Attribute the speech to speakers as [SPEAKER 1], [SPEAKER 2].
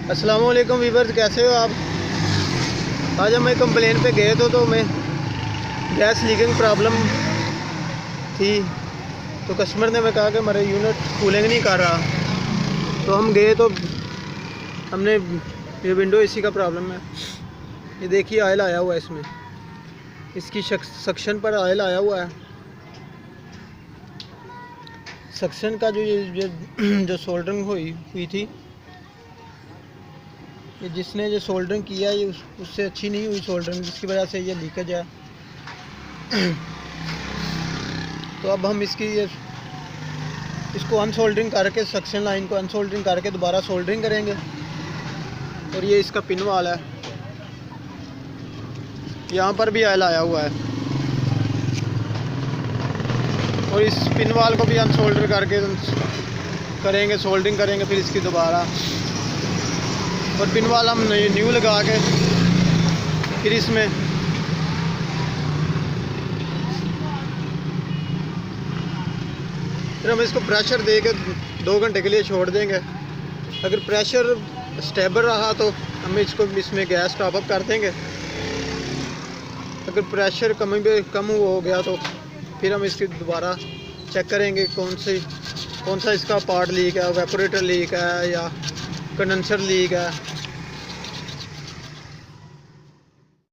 [SPEAKER 1] अस्सलाम वालेकुम वीवर्स, कैसे हो आप। आज हम एक कंप्लेन पे गए तो मैं गैस लीकिंग प्रॉब्लम थी। तो कस्टमर ने मैं कहा कि हमारे यूनिट कूलिंग नहीं कर रहा। तो हम गए तो हमने ये विंडो एसी का प्रॉब्लम है। ये देखिए ऑयल आया हुआ है इसमें, इसकी सक्शन पर ऑयल आया हुआ है। सक्शन का जो सोल्डरिंग हुई थी, ये जिसने जो सोल्डरिंग किया ये उससे अच्छी नहीं हुई सोल्डरिंग, जिसकी वजह से ये लीकेज है। तो अब हम इसको अनसोल्डरिंग करके, सक्शन लाइन को अनसोल्डरिंग करके दोबारा सोल्डरिंग करेंगे। और ये इसका पिन वाल है, यहाँ पर भी ऑयल आया हुआ है। और इस पिन वाल को भी अनसोल्डर करके करेंगे, सोल्डरिंग करेंगे फिर इसकी दोबारा। और पिन वाल हम न्यू लगा के फिर इसमें फिर हम इसको प्रेशर दे के 2 घंटे के लिए छोड़ देंगे। अगर प्रेशर स्टेबल रहा तो हम इसमें गैस टॉप अप कर देंगे। अगर प्रेशर कम हो गया तो फिर हम इसकी दोबारा चेक करेंगे कौन सा इसका पार्ट लीक है, वेपोरेटर लीक है या कंडेंसर लीक है।